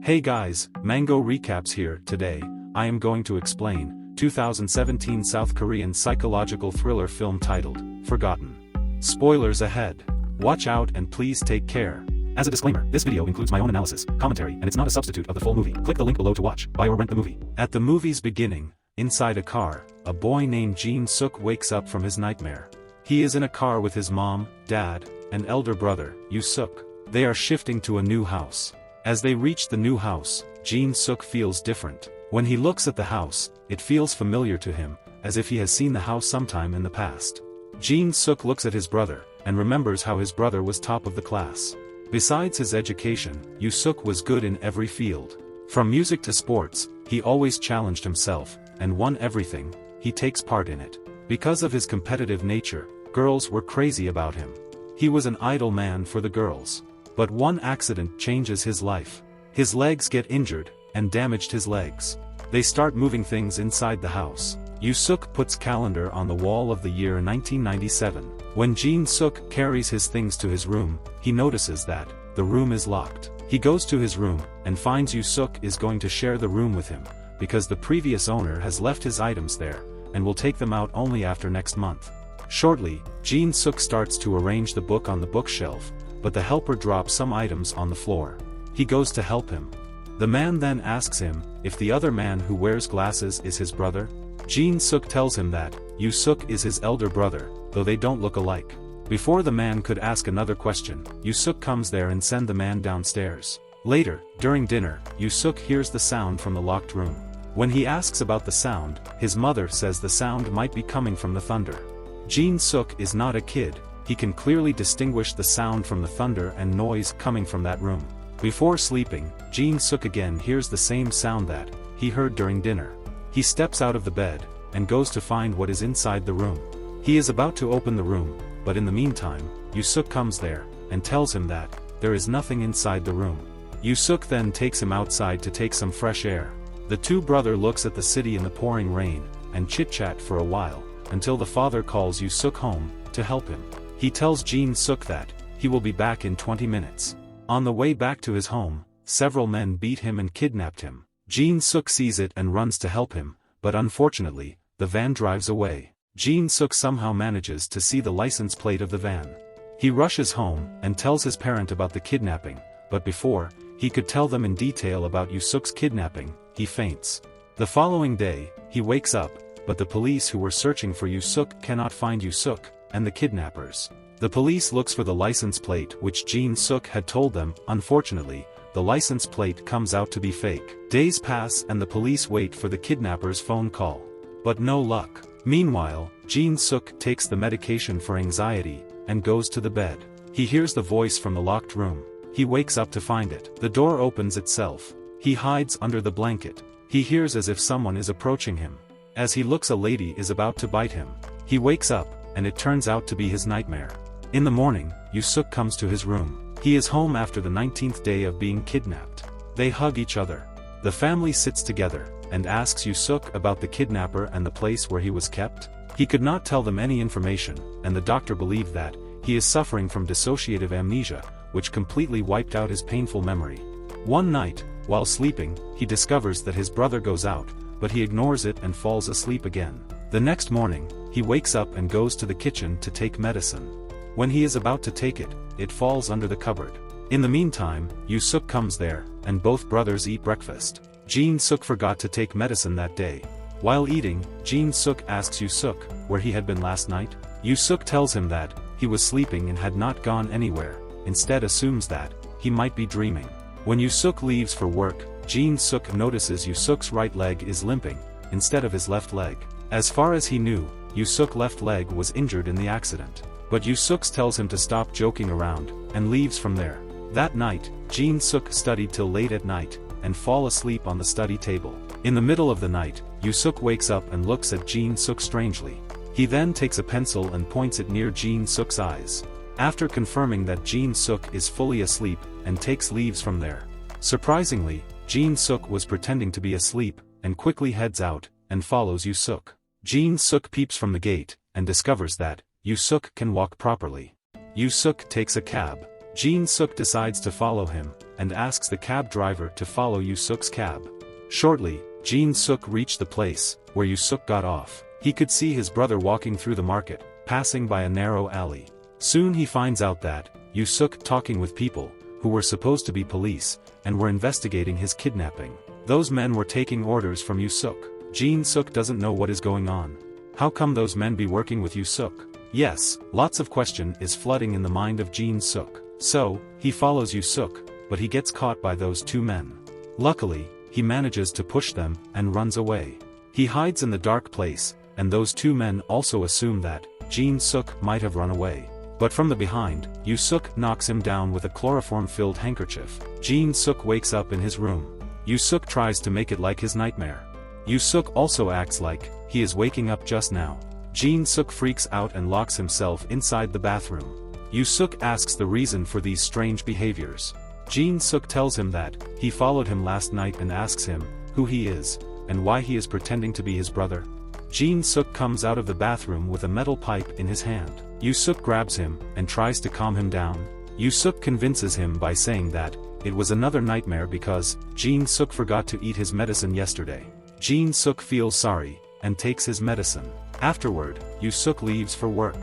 Hey guys, Mango Recaps here. Today, I am going to explain 2017 South Korean psychological thriller film titled Forgotten. Spoilers ahead. Watch out and please take care. As a disclaimer, this video includes my own analysis, commentary, and it's not a substitute of the full movie. Click the link below to watch, buy or rent the movie. At the movie's beginning, inside a car, a boy named Jin Suk wakes up from his nightmare. He is in a car with his mom, dad, and elder brother, Yoo Suk. They are shifting to a new house. As they reach the new house, Jin Suk feels different. When he looks at the house, it feels familiar to him, as if he has seen the house sometime in the past. Jin Suk looks at his brother, and remembers how his brother was top of the class. Besides his education, Yoo Suk was good in every field. From music to sports, he always challenged himself, and won everything he takes part in it. Because of his competitive nature, girls were crazy about him. He was an idle man for the girls. But one accident changes his life. His legs get injured, and damaged his legs. They start moving things inside the house. Yoo Suk puts calendar on the wall of the year 1997. When Jin Suk carries his things to his room, he notices that the room is locked. He goes to his room, and finds Yoo Suk is going to share the room with him, because the previous owner has left his items there, and will take them out only after next month. Shortly, Jin Suk starts to arrange the book on the bookshelf, but the helper drops some items on the floor. He goes to help him. The man then asks him if the other man who wears glasses is his brother. Jin Suk tells him that Yoo Suk is his elder brother, though they don't look alike. Before the man could ask another question, Yoo Suk comes there and sends the man downstairs. Later, during dinner, Yoo Suk hears the sound from the locked room. When he asks about the sound, his mother says the sound might be coming from the thunder. Jin Suk is not a kid. He can clearly distinguish the sound from the thunder and noise coming from that room. Before sleeping, Jin Suk again hears the same sound that he heard during dinner. He steps out of the bed, and goes to find what is inside the room. He is about to open the room, but in the meantime, Yoo Suk comes there, and tells him that there is nothing inside the room. Yoo Suk then takes him outside to take some fresh air. The two brothers looks at the city in the pouring rain, and chit-chat for a while, until the father calls Yoo Suk home to help him. He tells Jin Suk that he will be back in 20 minutes. On the way back to his home, several men beat him and kidnapped him. Jin Suk sees it and runs to help him, but unfortunately, the van drives away. Jin Suk somehow manages to see the license plate of the van. He rushes home and tells his parent about the kidnapping, but before he could tell them in detail about Yoo Suk's kidnapping, he faints. The following day, he wakes up, but the police who were searching for Yoo Suk cannot find Yoo Suk and the kidnappers. The police looks for the license plate which Jin Suk had told them. Unfortunately, the license plate comes out to be fake. Days pass and the police wait for the kidnappers' phone call. But no luck. Meanwhile, Jin Suk takes the medication for anxiety, and goes to the bed. He hears the voice from the locked room. He wakes up to find it. The door opens itself. He hides under the blanket. He hears as if someone is approaching him. As he looks, a lady is about to bite him. He wakes up, and it turns out to be his nightmare. In the morning, Yoo Suk comes to his room. He is home after the 19th day of being kidnapped. They hug each other. The family sits together, and asks Yoo Suk about the kidnapper and the place where he was kept. He could not tell them any information, and the doctor believed that he is suffering from dissociative amnesia, which completely wiped out his painful memory. One night, while sleeping, he discovers that his brother goes out, but he ignores it and falls asleep again. The next morning, he wakes up and goes to the kitchen to take medicine. When he is about to take it, it falls under the cupboard. In the meantime, Yoo Suk comes there, and both brothers eat breakfast. Jin Suk forgot to take medicine that day. While eating, Jin Suk asks Yoo Suk where he had been last night. Yoo Suk tells him that he was sleeping and had not gone anywhere, instead assumes that he might be dreaming. When Yoo Suk leaves for work, Jin Suk notices Yoo Suk's right leg is limping, instead of his left leg. As far as he knew, Yoo Suk's left leg was injured in the accident. But Yoo Suk tells him to stop joking around, and leaves from there. That night, Jin Suk studied till late at night, and fall asleep on the study table. In the middle of the night, Yoo Suk wakes up and looks at Jin Suk strangely. He then takes a pencil and points it near Jin Suk's eyes. After confirming that Jin Suk is fully asleep, and takes leaves from there. Surprisingly, Jin Suk was pretending to be asleep, and quickly heads out, and follows Yoo Suk. Jin Suk peeps from the gate, and discovers that Yoo Suk can walk properly. Yoo Suk takes a cab. Jin Suk decides to follow him, and asks the cab driver to follow Yu Suk's cab. Shortly, Jin Suk reached the place where Yu Suk got off. He could see his brother walking through the market, passing by a narrow alley. Soon he finds out that Yu Suk talking with people who were supposed to be police and were investigating his kidnapping. Those men were taking orders from Yu Suk. Jin Suk doesn't know what is going on. How come those men be working with Yu Suk? Yes, lots of question is flooding in the mind of Jin Suk. So, he follows Yu Suk, but he gets caught by those two men. Luckily, he manages to push them and runs away. He hides in the dark place, and those two men also assume that Jin Suk might have run away. But from the behind, Yu Suk knocks him down with a chloroform-filled handkerchief. Jin Suk wakes up in his room. Yu Suk tries to make it like his nightmare. Yu Suk also acts like he is waking up just now. Jin Suk freaks out and locks himself inside the bathroom. Yu Suk asks the reason for these strange behaviors. Jin Suk tells him that he followed him last night and asks him who he is, and why he is pretending to be his brother. Jin Suk comes out of the bathroom with a metal pipe in his hand. Yu Suk grabs him and tries to calm him down. Yu Suk convinces him by saying that it was another nightmare because Jin Suk forgot to eat his medicine yesterday. Jin Suk feels sorry and takes his medicine. Afterward, Yu Suk leaves for work.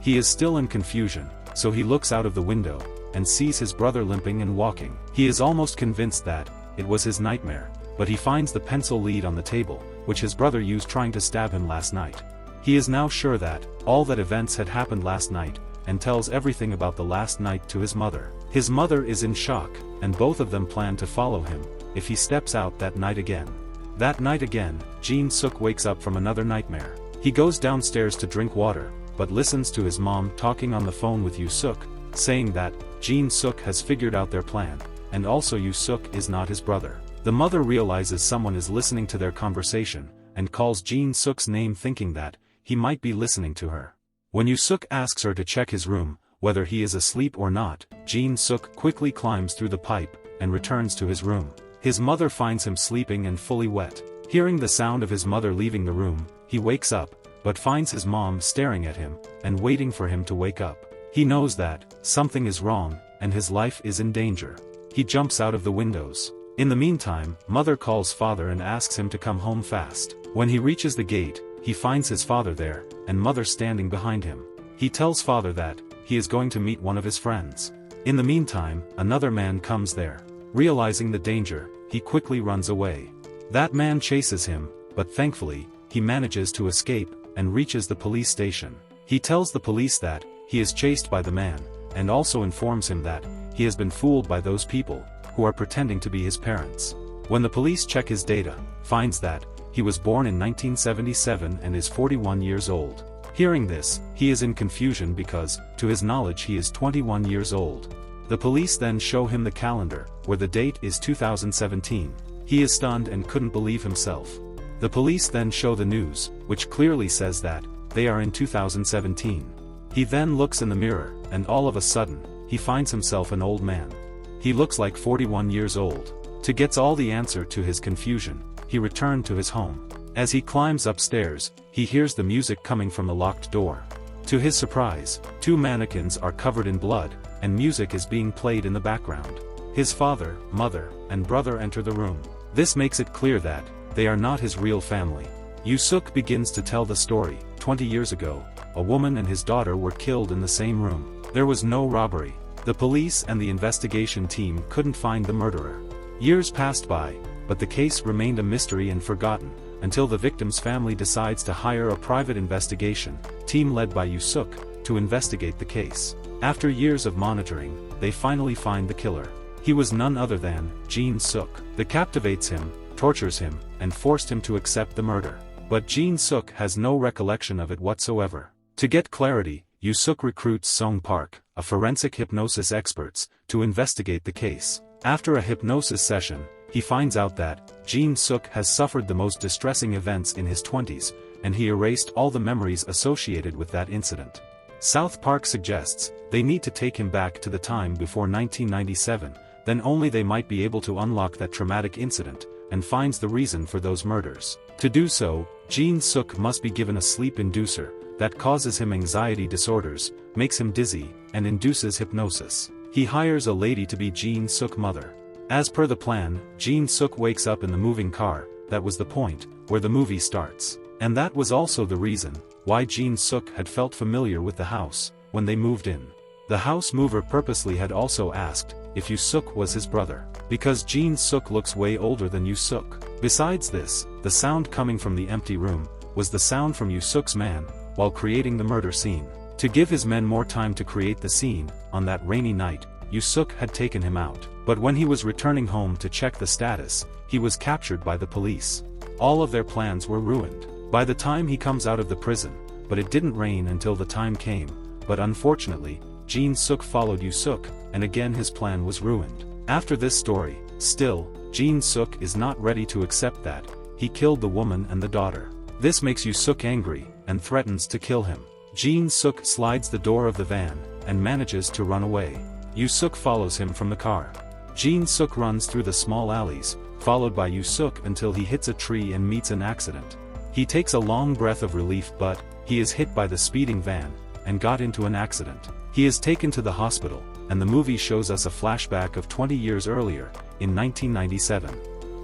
He is still in confusion, so he looks out of the window and sees his brother limping and walking. He is almost convinced that it was his nightmare, but he finds the pencil lead on the table, which his brother used trying to stab him last night. He is now sure that all that events had happened last night, and tells everything about the last night to his mother. His mother is in shock, and both of them plan to follow him if he steps out that night again. That night again, Jin Suk wakes up from another nightmare. He goes downstairs to drink water, but listens to his mom talking on the phone with Yu Suk, saying that Jin Suk has figured out their plan, and also Yu Suk is not his brother. The mother realizes someone is listening to their conversation, and calls Jin Suk's name thinking that he might be listening to her. When Yu Suk asks her to check his room, whether he is asleep or not, Jin Suk quickly climbs through the pipe, and returns to his room. His mother finds him sleeping and fully wet. Hearing the sound of his mother leaving the room, he wakes up, but finds his mom staring at him, and waiting for him to wake up. He knows that something is wrong, and his life is in danger. He jumps out of the windows. In the meantime, mother calls father and asks him to come home fast. When he reaches the gate, he finds his father there, and mother standing behind him. He tells father that he is going to meet one of his friends. In the meantime, another man comes there. Realizing the danger, he quickly runs away. That man chases him, but thankfully, he manages to escape, and reaches the police station. He tells the police that he is chased by the man, and also informs him that he has been fooled by those people who are pretending to be his parents. When the police check his data, finds that he was born in 1977 and is 41 years old. Hearing this, he is in confusion because, to his knowledge, he is 21 years old. The police then show him the calendar, where the date is 2017. He is stunned and couldn't believe himself. The police then show the news, which clearly says that they are in 2017. He then looks in the mirror, and all of a sudden, he finds himself an old man. He looks like 41 years old. To get all the answer to his confusion, he returned to his home. As he climbs upstairs, he hears the music coming from the locked door. To his surprise, two mannequins are covered in blood, and music is being played in the background. His father, mother, and brother enter the room. This makes it clear that they are not his real family. Yu Suk begins to tell the story. 20 years ago, a woman and his daughter were killed in the same room. There was no robbery. The police and the investigation team couldn't find the murderer. Years passed by, but the case remained a mystery and forgotten, until the victim's family decides to hire a private investigation team led by Yu Suk to investigate the case. After years of monitoring, they finally find the killer. He was none other than Jin Suk. They captivates him, tortures him, and forced him to accept the murder. But Jin Suk has no recollection of it whatsoever. To get clarity, Yu Suk recruits Song Park, a forensic hypnosis expert, to investigate the case. After a hypnosis session, he finds out that Jin Suk has suffered the most distressing events in his 20s, and he erased all the memories associated with that incident. South Park suggests they need to take him back to the time before 1997, then only they might be able to unlock that traumatic incident, and finds the reason for those murders. To do so, Jin Suk must be given a sleep inducer that causes him anxiety disorders, makes him dizzy, and induces hypnosis. He hires a lady to be Jin Suk's mother. As per the plan, Jin Suk wakes up in the moving car. That was the point where the movie starts. And that was also the reason why Jin Suk had felt familiar with the house when they moved in. The house mover purposely had also asked if Yu Suk was his brother, because Jin Suk looks way older than Yu Suk. Besides this, the sound coming from the empty room was the sound from Yu Suk's man while creating the murder scene. To give his men more time to create the scene, on that rainy night, Yu Suk had taken him out. But when he was returning home to check the status, he was captured by the police. All of their plans were ruined by the time he comes out of the prison, but it didn't rain until the time came. But unfortunately, Jin Suk followed Yu Suk, and again his plan was ruined. After this story, still, Jin Suk is not ready to accept that he killed the woman and the daughter. This makes Yu Suk angry, and threatens to kill him. Jin Suk slides the door of the van, and manages to run away. Yu Suk follows him from the car. Jin Suk runs through the small alleys, followed by Yu Suk until he hits a tree and meets an accident. He takes a long breath of relief, but he is hit by the speeding van, and got into an accident. He is taken to the hospital, and the movie shows us a flashback of 20 years earlier, in 1997.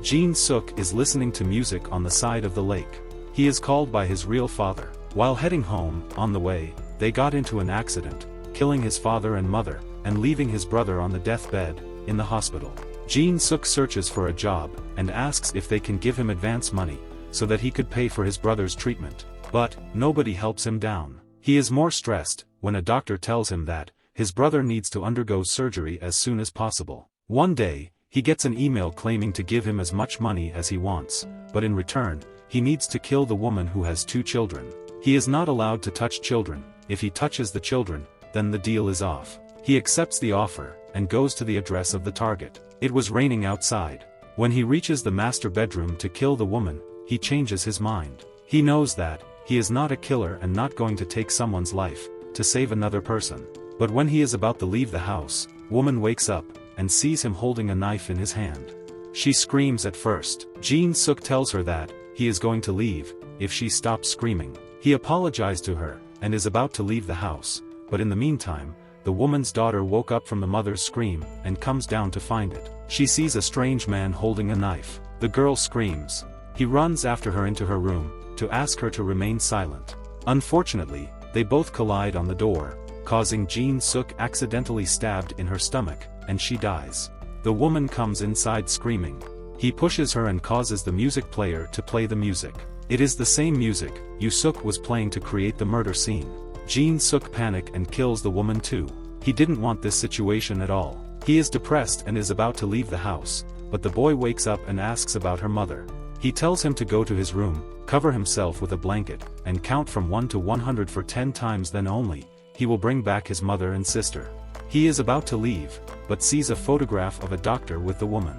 Jin Suk is listening to music on the side of the lake. He is called by his real father. While heading home, on the way, they got into an accident, killing his father and mother, and leaving his brother on the deathbed, in the hospital. Jin Suk searches for a job, and asks if they can give him advance money, so that he could pay for his brother's treatment. But nobody helps him down. He is more stressed when a doctor tells him that his brother needs to undergo surgery as soon as possible. One day, he gets an email claiming to give him as much money as he wants, but in return, he needs to kill the woman who has 2 children. He is not allowed to touch children. If he touches the children, then the deal is off. He accepts the offer, and goes to the address of the target. It was raining outside. When he reaches the master bedroom to kill the woman, he changes his mind. He knows that he is not a killer and not going to take someone's life to save another person. But when he is about to leave the house, woman wakes up and sees him holding a knife in his hand. She screams at first. Jin Suk tells her that he is going to leave if she stops screaming. He apologized to her and is about to leave the house, but in the meantime, the woman's daughter woke up from the mother's scream and comes down to find it. She sees a strange man holding a knife. The girl screams. He runs after her into her room to ask her to remain silent. Unfortunately, they both collide on the door, causing Jin Suk accidentally stabbed in her stomach, and she dies. The woman comes inside screaming. He pushes her and causes the music player to play the music. It is the same music Yu Suk was playing to create the murder scene. Jin Suk panics and kills the woman too. He didn't want this situation at all. He is depressed and is about to leave the house, but the boy wakes up and asks about her mother. He tells him to go to his room, cover himself with a blanket, and count from 1 to 100 for 10 times, then only he will bring back his mother and sister. He is about to leave, but sees a photograph of a doctor with the woman.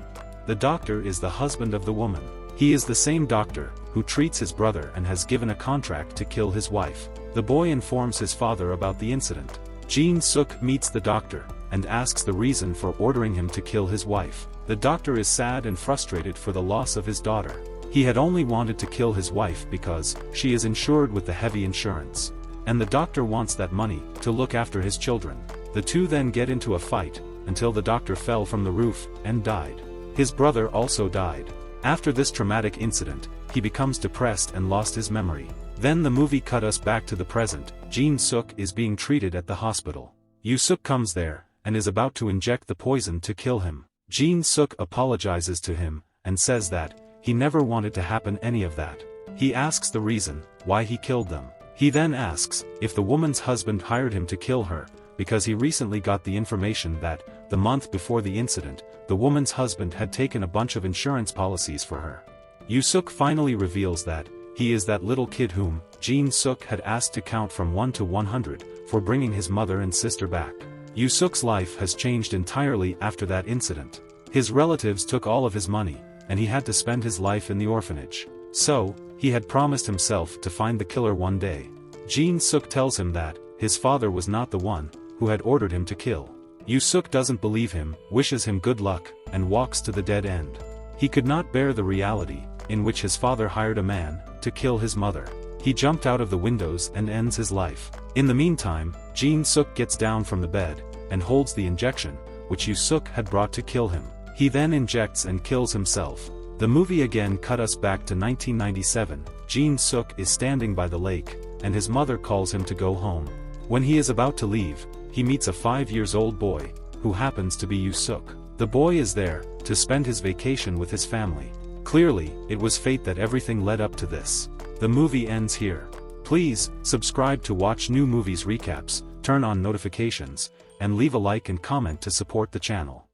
The doctor is the husband of the woman. He is the same doctor who treats his brother and has given a contract to kill his wife. The boy informs his father about the incident. Jin Suk meets the doctor and asks the reason for ordering him to kill his wife. The doctor is sad and frustrated for the loss of his daughter. He had only wanted to kill his wife because she is insured with the heavy insurance, and the doctor wants that money to look after his children. The two then get into a fight until the doctor fell from the roof and died. His brother also died. After this traumatic incident, he becomes depressed and lost his memory. Then the movie cut us back to the present. Jin Suk is being treated at the hospital. Yu Suk comes there and is about to inject the poison to kill him. Jin Suk apologizes to him and says that he never wanted to happen any of that. He asks the reason why he killed them. He then asks if the woman's husband hired him to kill her, because he recently got the information that, the month before the incident, the woman's husband had taken a bunch of insurance policies for her. Yu Suk finally reveals that he is that little kid whom Jin Suk had asked to count from 1 to 100 for bringing his mother and sister back. Yu Suk's life has changed entirely after that incident. His relatives took all of his money, and he had to spend his life in the orphanage. So, he had promised himself to find the killer one day. Jin Suk tells him that his father was not the one who had ordered him to kill. Yu Suk doesn't believe him, wishes him good luck, and walks to the dead end. He could not bear the reality in which his father hired a man to kill his mother. He jumped out of the windows and ends his life. In the meantime, Jin Suk gets down from the bed and holds the injection, which Yoo-suk had brought to kill him. He then injects and kills himself. The movie again cut us back to 1997. Jin-suk is standing by the lake, and his mother calls him to go home. When he is about to leave, he meets a 5-year-old boy, who happens to be Yoo-suk. The boy is there, to spend his vacation with his family. Clearly, it was fate that everything led up to this. The movie ends here. Please, subscribe to watch new movies recaps, turn on notifications, and leave a like and comment to support the channel.